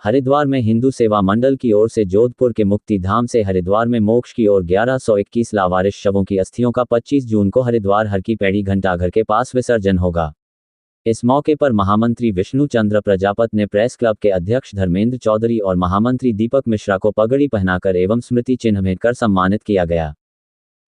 हरिद्वार में हिंदू सेवा मंडल की ओर से जोधपुर के मुक्ति धाम से हरिद्वार में मोक्ष की ओर 1121 लावारिस शवों की अस्थियों का 25 जून को हरिद्वार हर की पैड़ी घंटाघर के पास विसर्जन होगा। इस मौके पर महामंत्री विष्णु चंद्र प्रजापत ने प्रेस क्लब के अध्यक्ष धर्मेंद्र चौधरी और महामंत्री दीपक मिश्रा को पगड़ी पहनाकर एवं स्मृति चिन्ह भेंटकर सम्मानित किया गया।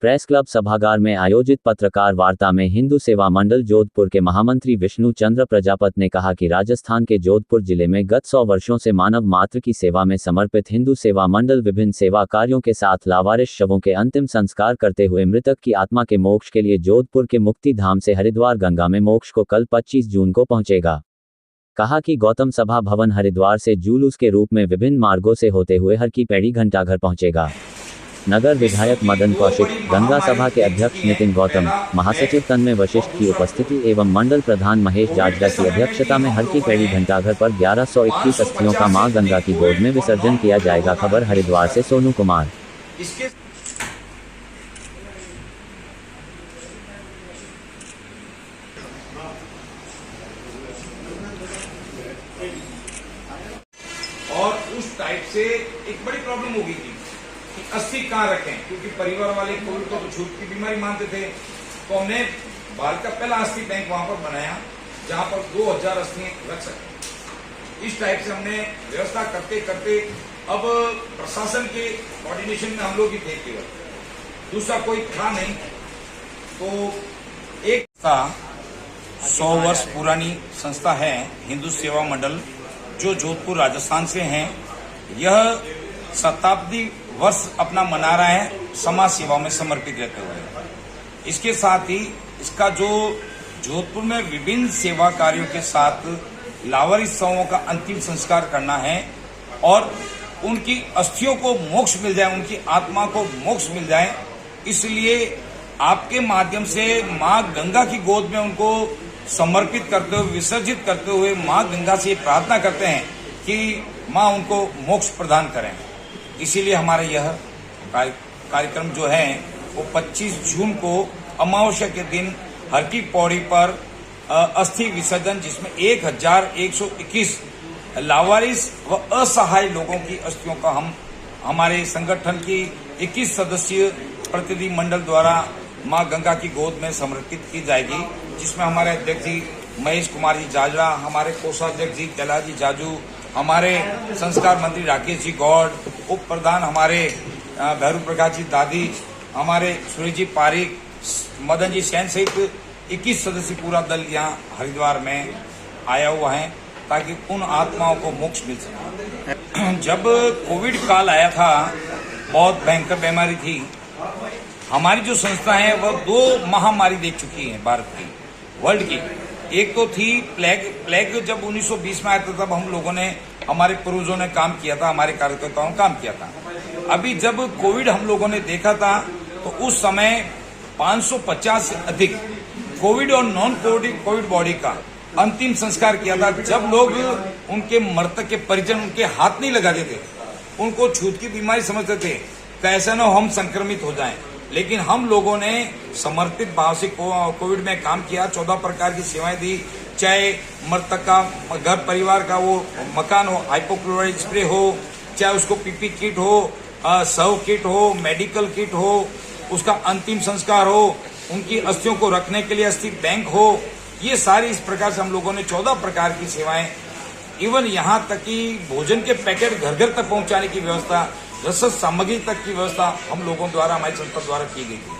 प्रेस क्लब सभागार में आयोजित पत्रकार वार्ता में हिंदू सेवा मंडल जोधपुर के महामंत्री विष्णु चंद्र प्रजापत ने कहा कि राजस्थान के जोधपुर जिले में गत 100 वर्षों से मानव मात्र की सेवा में समर्पित हिंदू सेवा मंडल विभिन्न सेवा कार्यों के साथ लावारिस शवों के अंतिम संस्कार करते हुए मृतक की आत्मा के मोक्ष के लिए जोधपुर के मुक्ति धाम से हरिद्वार गंगा में मोक्ष को कल 25 जून को पहुंचेगा। कहा कि गौतम सभा भवन हरिद्वार से जुलूस के रूप में विभिन्न मार्गों से होते हुए हर की पैड़ी घंटाघर पहुंचेगा। नगर विधायक मदन कौशिक, गंगा सभा के अध्यक्ष नितिन गौतम, महासचिव तन्मय वशिष्ठ की उपस्थिति एवं मंडल प्रधान महेश जाजगा की अध्यक्षता में हर की पैड़ी घंटाघर पर 1121 अस्थियों का मां गंगा की गोद में विसर्जन किया जाएगा। खबर हरिद्वार से सोनू कुमार। और उस टाइप से एक बड़ी प्रॉब्लम हो गई थी कि अस्थि कहाँ रखें, क्योंकि परिवार वाले कोविड को तो छूत की बीमारी मानते थे। तो हमने भारत का पहला अस्थि बैंक वहां पर बनाया जहां पर 2000 अस्थि रख सके। इस टाइप से हमने व्यवस्था करते करते अब प्रशासन के कोऑर्डिनेशन में हम लोग ही थे, केवल दूसरा कोई था नहीं। तो एक 100 वर्ष पुरानी संस्था है हिंदू सेवा मंडल, जो जोधपुर राजस्थान से हैं। यह शताब्दी वर्ष अपना मना रहा है समाज सेवा में समर्पित रहते हुए। इसके साथ ही इसका जो जोधपुर में विभिन्न सेवा कार्यों के साथ लावारिस शवों का अंतिम संस्कार करना है और उनकी अस्थियों को मोक्ष मिल जाए, उनकी आत्मा को मोक्ष मिल जाए, इसलिए आपके माध्यम से मां गंगा की गोद में उनको समर्पित करते हुए, विसर्जित करते हुए मां गंगा से प्रार्थना करते हैं कि मां उनको मोक्ष प्रदान करें। इसीलिए हमारा यह कार्यक्रम जो है वो 25 जून को अमावस्या के दिन हर की पौड़ी पर अस्थि विसर्जन, जिसमें 1121 लावारिस व असहाय लोगों की अस्थियों का हमारे संगठन की 21 सदस्यीय प्रतिनिधि मंडल द्वारा मां गंगा की गोद में समर्पित की जाएगी, जिसमें हमारे अध्यक्ष जी महेश कुमार जी जाजरा, हमारे कोषाध्यक्ष जी कैलाश जी जाजू, हमारे संस्कार मंत्री राकेश जी गौड़, उप प्रधान हमारे भैरू प्रकाश जी दादी, हमारे सुरेश जी पारिक, मदन जी सैन सहित 21 सदस्यीय पूरा दल यहाँ हरिद्वार में आया हुआ है ताकि उन आत्माओं को मोक्ष मिल सके। जब कोविड काल आया था, बहुत भयंकर बीमारी थी, हमारी जो संस्था है वह 2 महामारी देख चुकी है भारत की, वर्ल्ड की। एक तो थी प्लेग जब 1920 में आया था, तब हम लोगों ने, हमारे पूर्वजों ने काम किया था, हमारे कार्यकर्ताओं ने काम किया था। अभी जब कोविड हम लोगों ने देखा था तो उस समय 550 से अधिक कोविड और नॉन कोविड बॉडी का अंतिम संस्कार किया था। जब लोग उनके मृतक के परिजन उनके हाथ नहीं लगाते थे, उनको छूत की बीमारी समझते थे, कैसे न हम संक्रमित हो जाएं। लेकिन हम लोगों ने समर्पित भाव से कोविड में काम किया, 14 प्रकार की सेवाएं दी, चाहे मृतक का घर परिवार का वो मकान हो, हाइपोक्लोराइड स्प्रे हो, चाहे उसको पीपी किट हो, शव किट हो, मेडिकल किट हो, उसका अंतिम संस्कार हो, उनकी अस्थियों को रखने के लिए अस्थि बैंक हो, ये सारी इस प्रकार से हम लोगों ने 14 प्रकार की सेवाएं, इवन यहाँ तक कि भोजन के पैकेट घर घर तक पहुंचाने की व्यवस्था, रसद सामग्री तक की व्यवस्था हम लोगों द्वारा, हमारी संस्था द्वारा की गई थी।